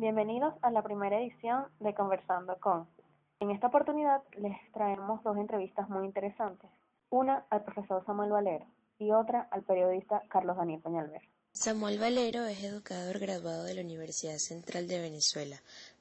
Bienvenidos a la primera edición de Conversando con. En esta oportunidad les traemos dos entrevistas muy interesantes. Una al profesor Samuel Valero y otra al periodista Carlos Daniel Peñalver. Samuel Valero es educador graduado de la Universidad Central de Venezuela,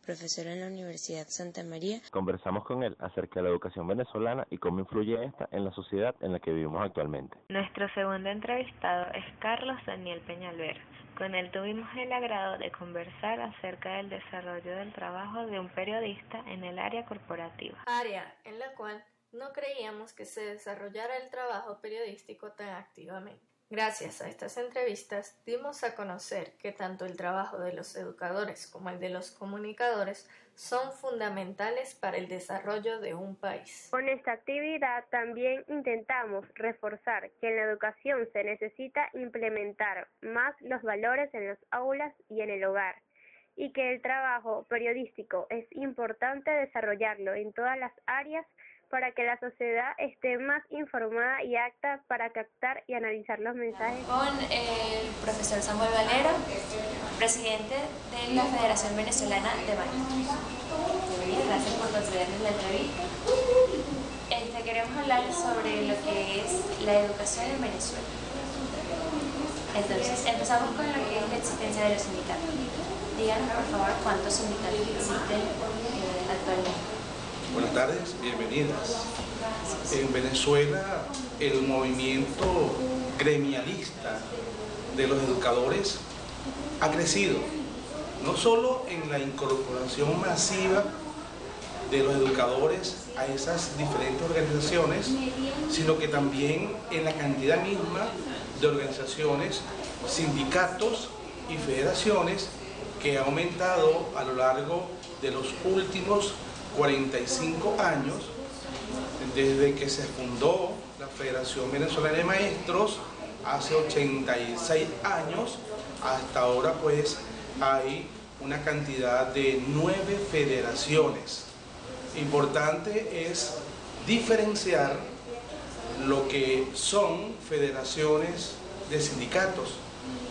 profesor en la Universidad Santa María. Conversamos con él acerca de la educación venezolana y cómo influye esta en la sociedad en la que vivimos actualmente. Nuestro segundo entrevistado es Carlos Daniel Peñalver. Con él tuvimos el agrado de conversar acerca del desarrollo del trabajo de un periodista en el área corporativa. Área en la cual no creíamos que se desarrollara el trabajo periodístico tan activamente. Gracias a estas entrevistas dimos a conocer que tanto el trabajo de los educadores como el de los comunicadores son fundamentales para el desarrollo de un país. Con esta actividad también intentamos reforzar que en la educación se necesita implementar más los valores en las aulas y en el hogar, y que el trabajo periodístico es importante desarrollarlo en todas las áreas para que la sociedad esté más informada y apta para captar y analizar los mensajes. Con el profesor Samuel Valero, presidente de la Federación Venezolana de Maestros. Gracias por concedernos la entrevista. Queremos hablar sobre lo que es la educación en Venezuela. Entonces, empezamos con lo que es la existencia de los sindicatos. Díganos, por favor, cuántos sindicatos existen actualmente. Buenas tardes, bienvenidas. En Venezuela, el movimiento gremialista de los educadores ha crecido, no solo en la incorporación masiva de los educadores a esas diferentes organizaciones, sino que también en la cantidad misma de organizaciones, sindicatos y federaciones que ha aumentado a lo largo de los últimos 45 años, desde que se fundó la Federación Venezolana de Maestros hace 86 años, hasta ahora pues hay una cantidad de 9 federaciones. Importante es diferenciar lo que son federaciones de sindicatos.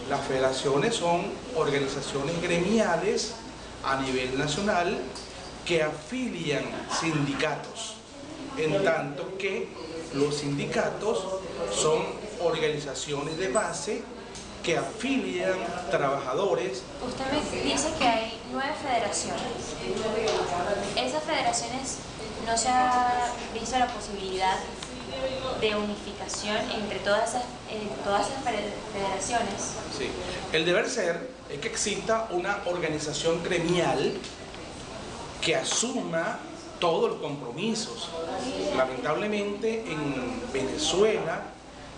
Las federaciones son organizaciones gremiales a nivel nacional que afilian sindicatos, en tanto que los sindicatos son organizaciones de base que afilian trabajadores. Usted me dice que hay 9 federaciones. Esas federaciones, ¿no se ha visto la posibilidad de unificación entre todas esas federaciones? Sí, el deber ser es que exista una organización gremial que asuma todos los compromisos. Lamentablemente en Venezuela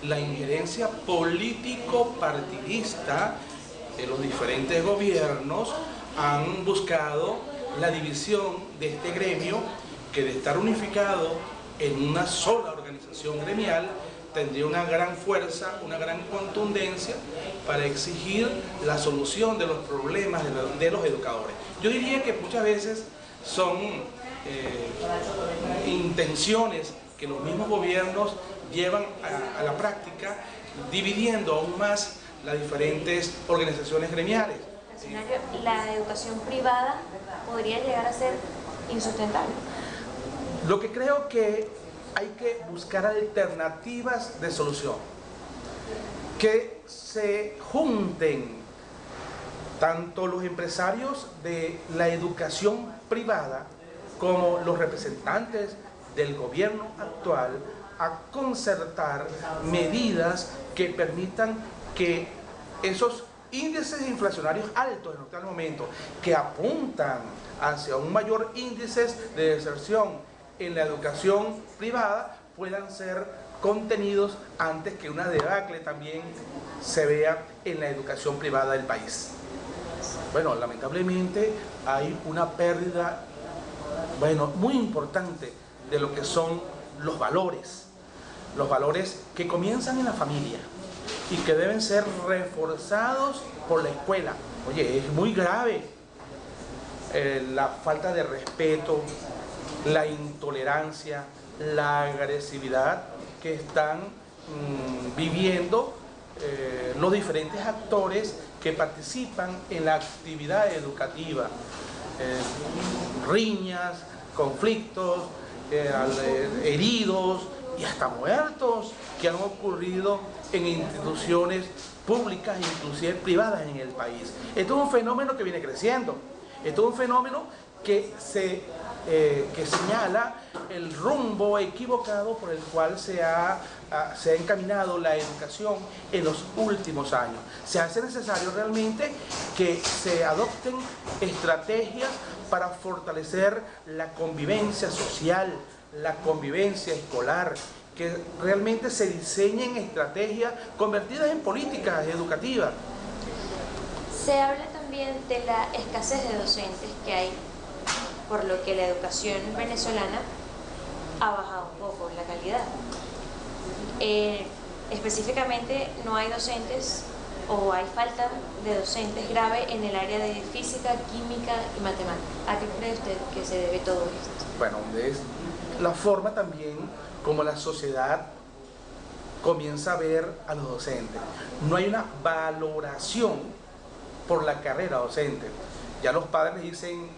la injerencia político-partidista de los diferentes gobiernos han buscado la división de este gremio, que de estar unificado en una sola organización gremial tendría una gran fuerza, una gran contundencia para exigir la solución de los problemas de los educadores. Yo diría que muchas veces son intenciones que los mismos gobiernos llevan a la práctica, dividiendo aún más las diferentes organizaciones gremiales. La educación privada podría llegar a ser insustentable. Lo que creo que hay que buscar alternativas de solución, que se junten tanto los empresarios de la educación privada como los representantes del gobierno actual a concertar medidas que permitan que esos índices inflacionarios altos en este momento, que apuntan hacia un mayor índice de deserción en la educación privada, puedan ser contenidos antes que una debacle también se vea en la educación privada del país. Bueno, lamentablemente hay una pérdida, muy importante de lo que son los valores que comienzan en la familia y que deben ser reforzados por la escuela. Oye, es muy grave la falta de respeto, la intolerancia, la agresividad que están viviendo los diferentes actores que participan en la actividad educativa. Riñas, conflictos, heridos y hasta muertos que han ocurrido en instituciones públicas e inclusive privadas en el país. Esto es un fenómeno que viene creciendo. Esto es un fenómeno que señala el rumbo equivocado por el cual se ha encaminado la educación en los últimos años. Se hace necesario realmente que se adopten estrategias para fortalecer la convivencia social, la convivencia escolar, que realmente se diseñen estrategias convertidas en políticas educativas. Se habla también de la escasez de docentes que hay, por lo que la educación venezolana ha bajado un poco la calidad. Específicamente no hay docentes o hay falta de docentes grave en el área de física, química y matemática. ¿A qué cree usted que se debe todo esto? Bueno, es la forma también como la sociedad comienza a ver a los docentes. No hay una valoración por la carrera docente. Ya los padres le dicen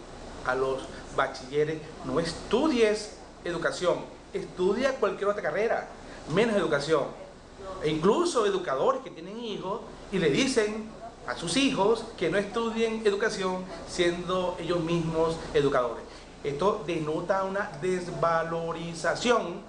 a los bachilleres: no estudies educación, estudia cualquier otra carrera, menos educación. E incluso educadores que tienen hijos y le dicen a sus hijos que no estudien educación siendo ellos mismos educadores. Esto denota una desvalorización,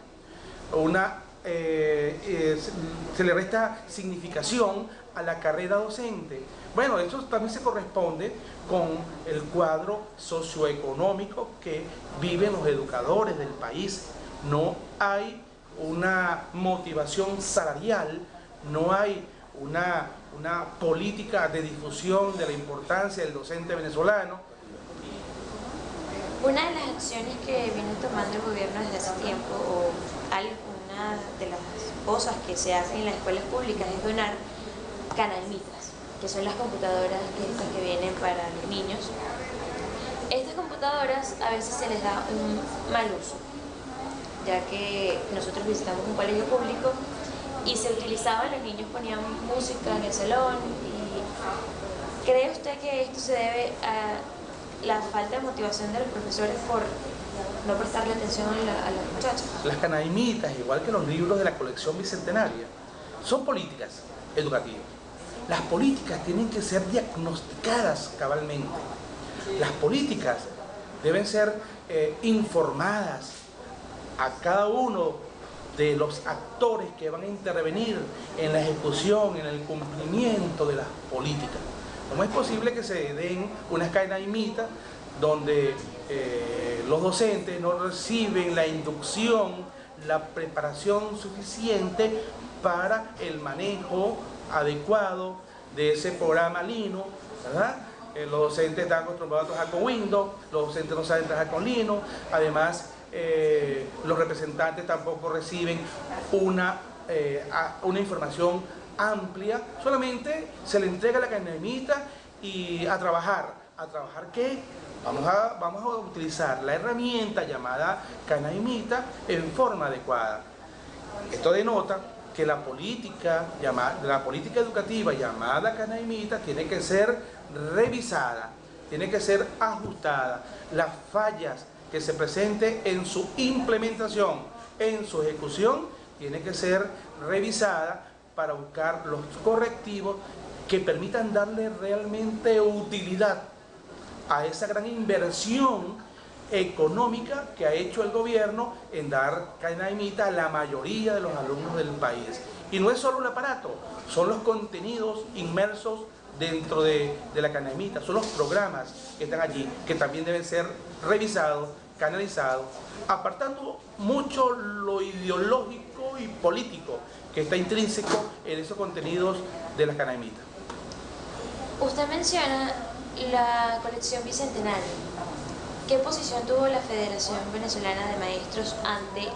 se le resta significación a la carrera docente. Bueno, eso también se corresponde con el cuadro socioeconómico que viven los educadores del país. No hay una motivación salarial, no hay una política de difusión de la importancia del docente venezolano. Una de las acciones que viene tomando el gobierno desde hace tiempo, o alguna de las cosas que se hacen en las escuelas públicas, es donar canalmitas, que son las computadoras que vienen para los niños. Estas computadoras a veces se les da un mal uso, ya que nosotros visitamos un colegio público y se utilizaba, los niños ponían música en el salón. Y ¿cree usted que esto se debe a la falta de motivación de los profesores por no prestarle atención a los muchachos? Las canaimitas, igual que los libros de la colección bicentenaria, son políticas educativas. Las políticas tienen que ser diagnosticadas cabalmente. Las políticas deben ser informadas a cada uno de los actores que van a intervenir en la ejecución, en el cumplimiento de las políticas. ¿Cómo es posible que se den unas canaimitas donde los docentes no reciben la inducción, la preparación suficiente para el manejo adecuado de ese programa Linux, ¿verdad? Los docentes están acostumbrados a trabajar con Windows, los docentes no saben trabajar con Linux, además los representantes tampoco reciben una información amplia, solamente se le entrega la canaimita y a trabajar. ¿A trabajar qué? Vamos a utilizar la herramienta llamada canaimita en forma adecuada. Esto denota que la política educativa llamada canaimita tiene que ser revisada, tiene que ser ajustada. Las fallas que se presenten en su implementación, en su ejecución, tiene que ser revisada para buscar los correctivos que permitan darle realmente utilidad a esa gran inversión económica que ha hecho el gobierno en dar canaimita a la mayoría de los alumnos del país. Y no es solo un aparato, son los contenidos inmersos dentro de la canaimita, son los programas que están allí, que también deben ser revisados, canalizados, apartando mucho lo ideológico y político que está intrínseco en esos contenidos de la canaimita. Usted menciona la colección bicentenaria. ¿Qué posición tuvo la Federación Venezolana de Maestros ante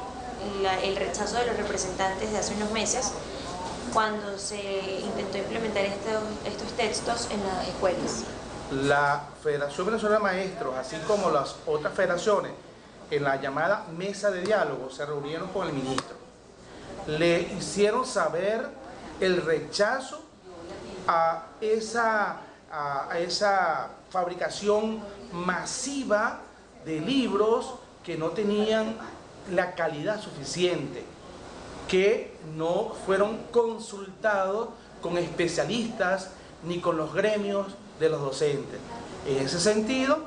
el rechazo de los representantes de hace unos meses, cuando se intentó implementar estos textos en las escuelas? La Federación Venezolana de Maestros, así como las otras federaciones, en la llamada mesa de diálogo, se reunieron con el ministro. Le hicieron saber el rechazo a esa fabricación masiva de libros que no tenían la calidad suficiente, que no fueron consultados con especialistas ni con los gremios de los docentes. En ese sentido,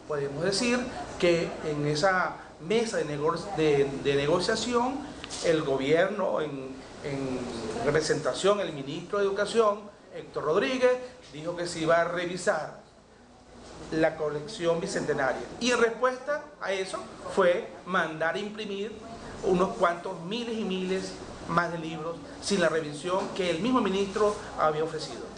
podemos decir que en esa mesa de negociación, el gobierno, en representación, el ministro de Educación, Héctor Rodríguez, dijo que se iba a revisar la colección bicentenaria. Y en respuesta a eso fue mandar a imprimir unos cuantos miles y miles más de libros sin la revisión que el mismo ministro había ofrecido.